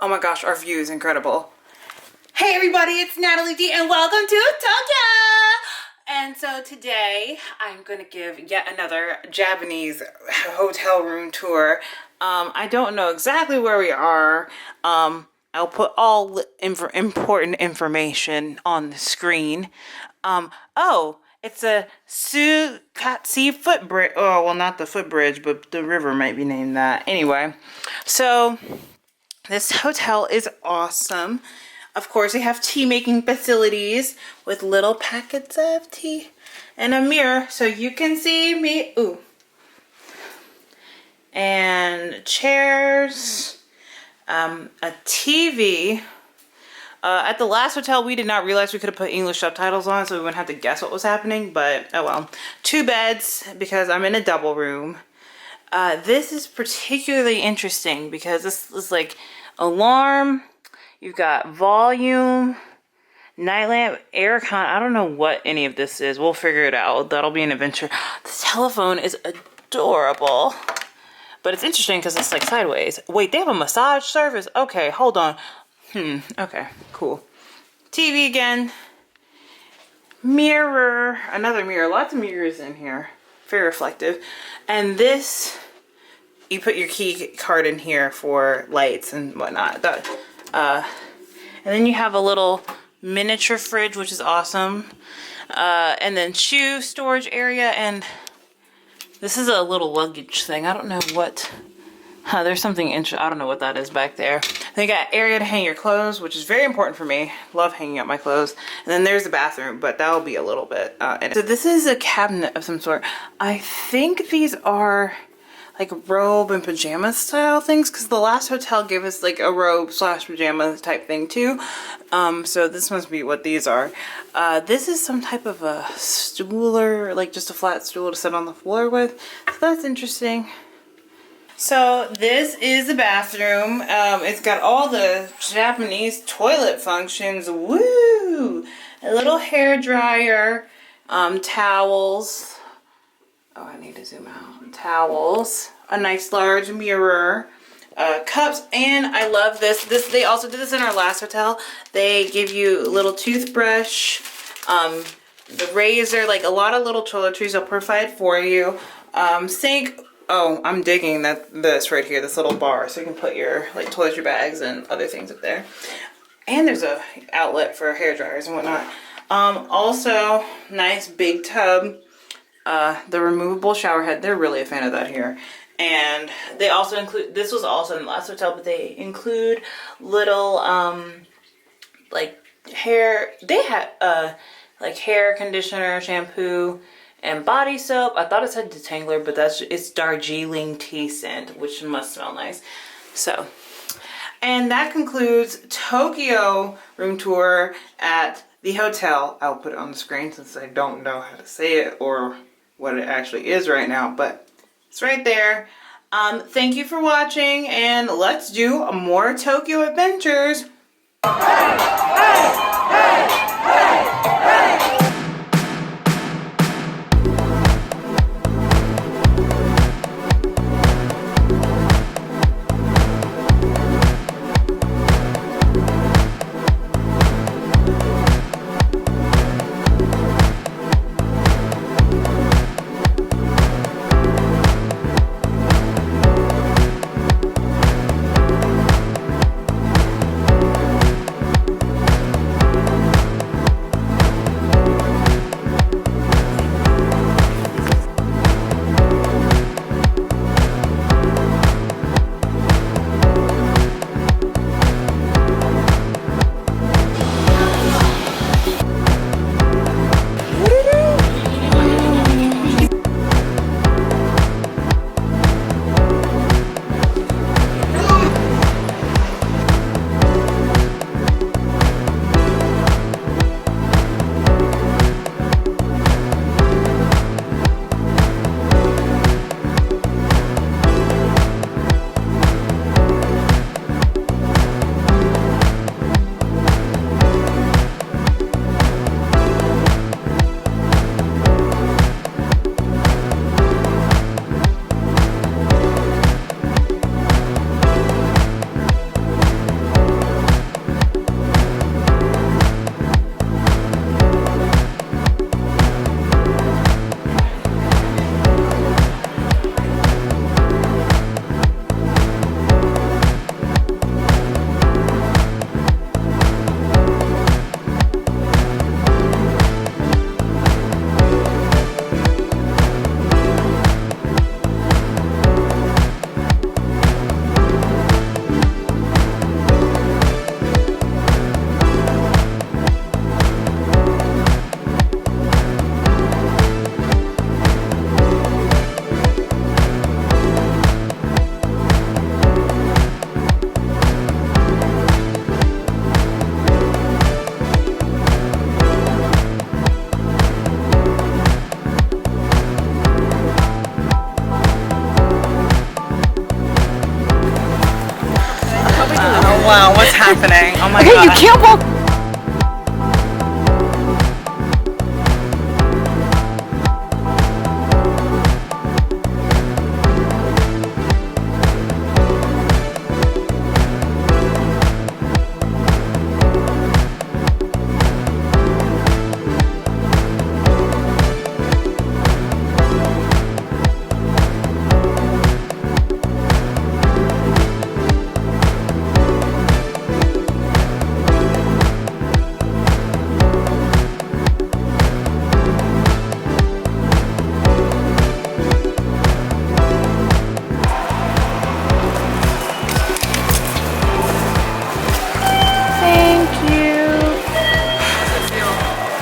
Oh my gosh, our view is incredible. Hey everybody, it's Natalie D and welcome to Tokyo! And so today I'm gonna give yet another Japanese hotel room tour. I don't know exactly where we are. I'll put all important information on the screen. Oh, it's a Sukatsu footbridge. Oh, well, not the footbridge, but the river might be named that. Anyway, so this hotel is awesome. Of course, they have tea making facilities with little packets of tea and a mirror so you can see me. Ooh. And chairs, a TV. At the last hotel, we did not realize we could have put English subtitles on, so we wouldn't have to guess what was happening, but oh well. 2 beds, because I'm in a double room. This is particularly interesting because this is like alarm, you've got volume, night lamp, aircon. I don't know what any of this is. We'll figure it out. That'll be an adventure. The telephone is adorable, but it's interesting because it's like sideways. Wait, they have a massage service? Okay, hold on. Okay, cool. TV again. Mirror. Another mirror. Lots of mirrors in here. Very reflective. And this, you put your key card in here for lights and whatnot. And then you have a little miniature fridge, which is awesome. And then shoe storage area. And this is a little luggage thing. I don't know what... there's something interesting. I don't know what that is back there. They got area to hang your clothes, which is very important for me. Love hanging up my clothes. And then there's the bathroom, but that'll be a little bit. So this is a cabinet of some sort. I think these are like robe and pajama style things, because the last hotel gave us like a robe / pajama type thing too. So this must be what these are. This is some type of a stool, or like just a flat stool to sit on the floor with. So that's interesting. So this is the bathroom. It's got all the Japanese toilet functions. Woo! A little hair dryer, towels. Oh, I need to zoom out. Towels, a nice large mirror, cups, and I love this. They also did this in our last hotel. They give you a little toothbrush, the razor, like a lot of little toiletries are provided for you. Sink. Oh, I'm digging this right here, this little bar, so you can put your like toiletry bags and other things up there. And there's a outlet for hair dryers and whatnot. Also, nice big tub. The removable shower head. They're really a fan of that here. And they also include, this was also in the last hotel, but they include little like hair. They had like hair conditioner, shampoo, and body soap. I thought it said detangler, but it's Darjeeling tea scent, which must smell nice. So, and that concludes Tokyo room tour at the hotel. I'll put it on the screen since I don't know how to say it or what it actually is right now, but it's right there. Thank you for watching, and let's do more Tokyo adventures. Hey, hey, hey, hey, hey. happening. Oh my Okay, god. you can't walk.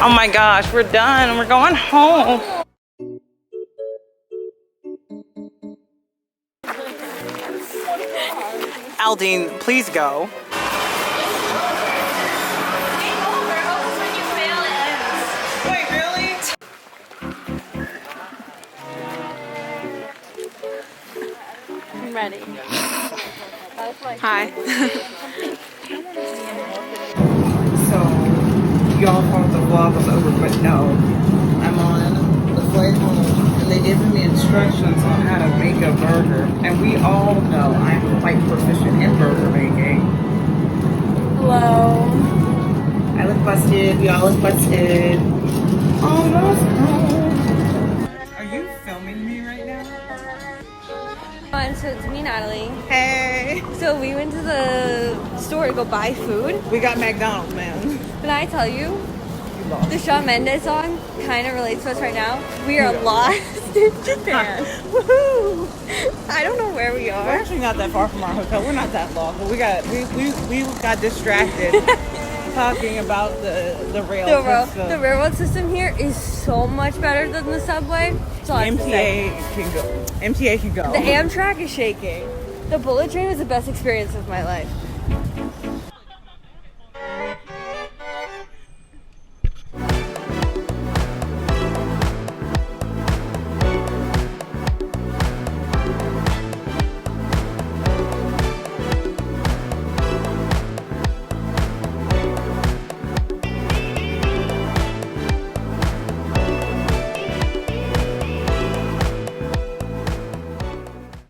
Oh my gosh, we're done. We're going home. Aldine, please go. Wait, really? I'm ready. Hi. So, y'all thought the vlog was over, but no. I'm on the flight home, and they gave me instructions on how to make a burger. And we all know I'm quite proficient in burger making. Hello. I look busted, y'all look busted. Almost home. Are you filming me right now? So it's me, Natalie. Hey. So we went to the store to go buy food. We got McDonald's, man. Can I tell you, the Shawn Mendes song kind of relates to us right now. We are lost in Japan. Woohoo! I don't know where we We're are. actually not that far from our hotel. We're not that long, but we got distracted talking about the rail. The railroad system here is so much better than the subway. So MTA can go. MTA can go. The Amtrak is shaking. The bullet train was the best experience of my life.